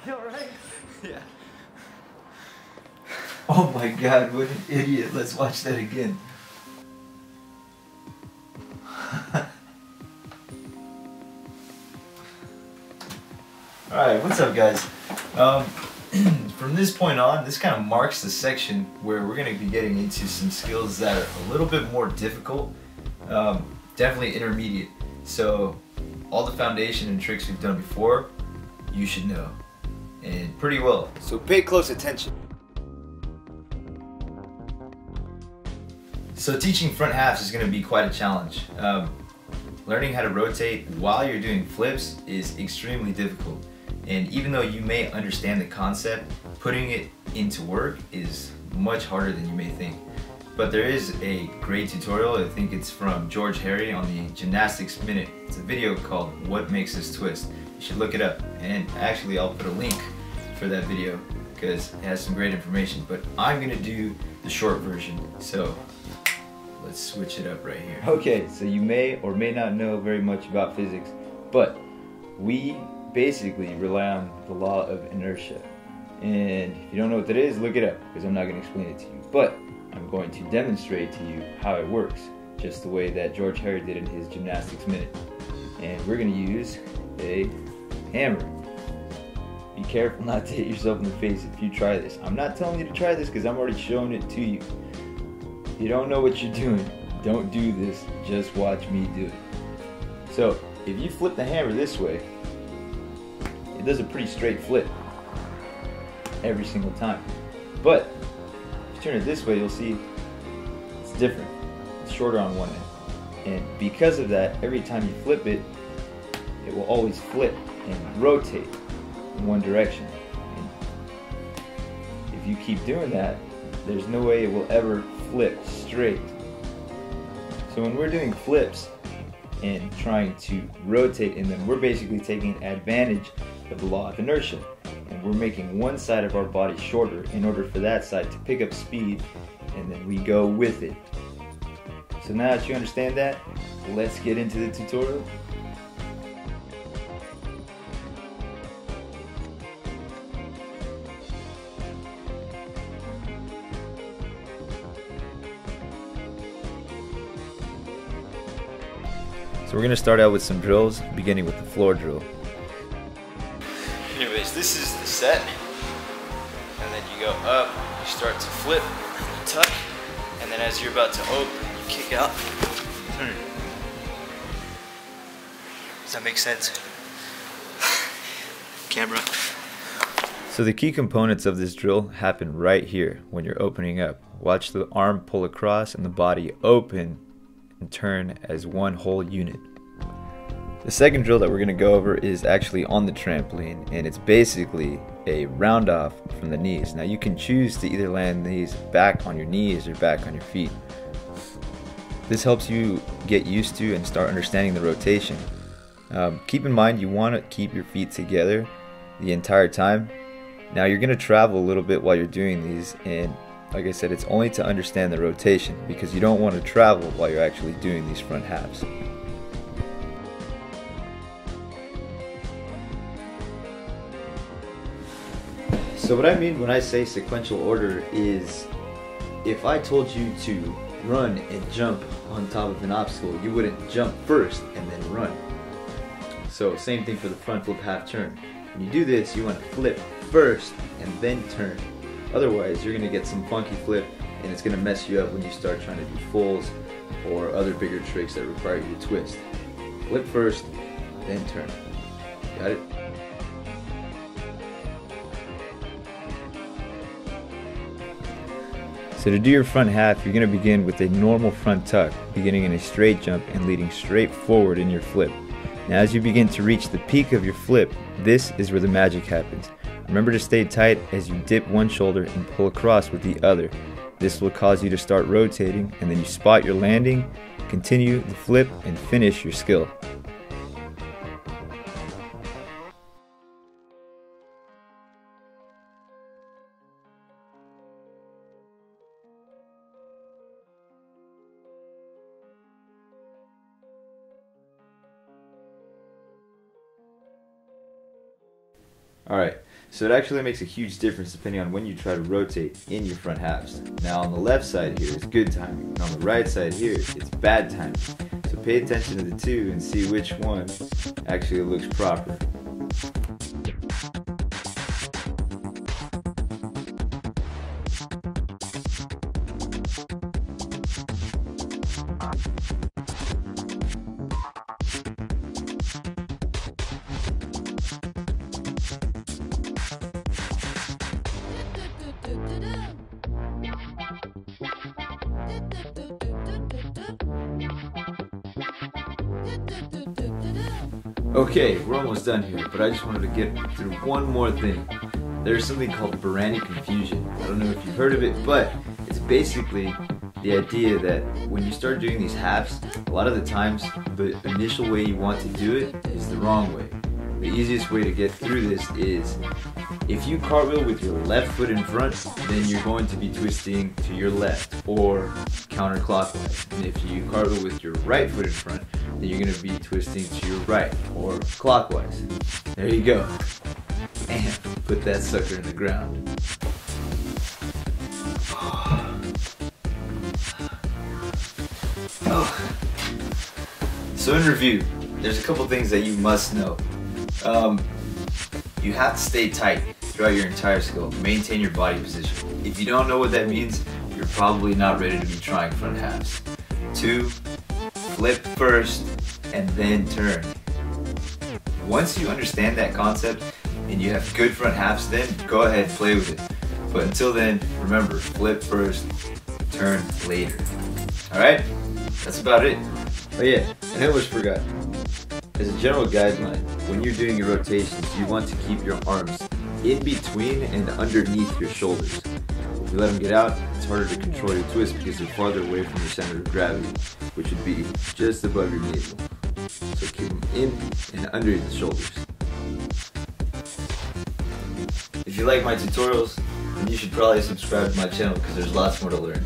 You alright? Yeah. Oh my god, what an idiot. Let's watch that again. Alright, what's up guys? From this point on, this kind of marks the section where we're going to be getting into some skills that are a little bit more difficult, definitely intermediate. So all the foundation and tricks we've done before, you should know, and pretty well. So pay close attention. So teaching front halves is going to be quite a challenge. Learning how to rotate while you're doing flips is extremely difficult. And even though you may understand the concept, putting it into work is much harder than you may think. But there is a great tutorial, I think it's from George Harry on the Gymnastics Minute. It's a video called What Makes Us Twist. You should look it up. And actually I'll put a link for that video because it has some great information. But I'm gonna do the short version. So let's switch it up right here. Okay, so you may or may not know very much about physics, but we basically rely on the law of inertia. And if you don't know what that is, look it up, because I'm not going to explain it to you. But I'm going to demonstrate to you how it works, just the way that George Harry did in his Gymnastics Minute. And we're going to use a hammer. Be careful not to hit yourself in the face if you try this. I'm not telling you to try this because I'm already showing it to you. If you don't know what you're doing, don't do this, just watch me do it. So, if you flip the hammer this way, it does a pretty straight flip every single time. But if you turn it this way, you'll see it's different. It's shorter on one end. And because of that, every time you flip it, it will always flip and rotate in one direction. And if you keep doing that, there's no way it will ever flip straight. So when we're doing flips and trying to rotate in them, we're basically taking advantage of the law of inertia, and we're making one side of our body shorter in order for that side to pick up speed, and then we go with it. So now that you understand that, let's get into the tutorial. So we're going to start out with some drills, beginning with the floor drill. Anyways, this is the set, and then you go up, you start to flip, you tuck, and then as you're about to open, you kick out, turn. Does that make sense? Camera. So the key components of this drill happen right here when you're opening up. Watch the arm pull across and the body open and turn as one whole unit. The second drill that we're going to go over is actually on the trampoline, and it's basically a round off from the knees. Now you can choose to either land these back on your knees or back on your feet. This helps you get used to and start understanding the rotation. Keep in mind you want to keep your feet together the entire time. Now you're going to travel a little bit while you're doing these, and like I said, it's only to understand the rotation because you don't want to travel while you're actually doing these front halves. So what I mean when I say sequential order is, if I told you to run and jump on top of an obstacle, you wouldn't jump first and then run. So same thing for the front flip half turn. When you do this, you want to flip first and then turn. Otherwise, you're going to get some funky flip, and it's going to mess you up when you start trying to do fulls or other bigger tricks that require you to twist. Flip first, then turn. Got it? So to do your front half, you're going to begin with a normal front tuck, beginning in a straight jump and leading straight forward in your flip. Now as you begin to reach the peak of your flip, this is where the magic happens. Remember to stay tight as you dip one shoulder and pull across with the other. This will cause you to start rotating, and then you spot your landing, continue the flip, and finish your skill. Alright, so it actually makes a huge difference depending on when you try to rotate in your front halves. Now on the left side here is good timing, and on the right side here it's bad timing. So pay attention to the two and see which one actually looks proper. Okay, we're almost done here, but I just wanted to get through one more thing. There's something called Barani confusion. I don't know if you've heard of it, but it's basically the idea that when you start doing these halves, a lot of the times the initial way you want to do it is the wrong way. The easiest way to get through this is if you cartwheel with your left foot in front, then you're going to be twisting to your left or counterclockwise. And if you cartwheel with your right foot in front, then you're going to be twisting to your right or clockwise. There you go. And put that sucker in the ground. Oh. So in review, there's a couple things that you must know. You have to stay tight throughout your entire skill. Maintain your body position. If you don't know what that means, you're probably not ready to be trying front halves. 2, flip first and then turn. Once you understand that concept and you have good front halves, then go ahead, play with it. But until then, remember, flip first, turn later. Alright? That's about it. Oh yeah, and I almost forgot. As a general guideline, when you're doing your rotations, you want to keep your arms in between and underneath your shoulders. If you let them get out, it's harder to control your twist because they're farther away from your center of gravity, which would be just above your navel. So keep them in and under the shoulders. If you like my tutorials, then you should probably subscribe to my channel because there's lots more to learn.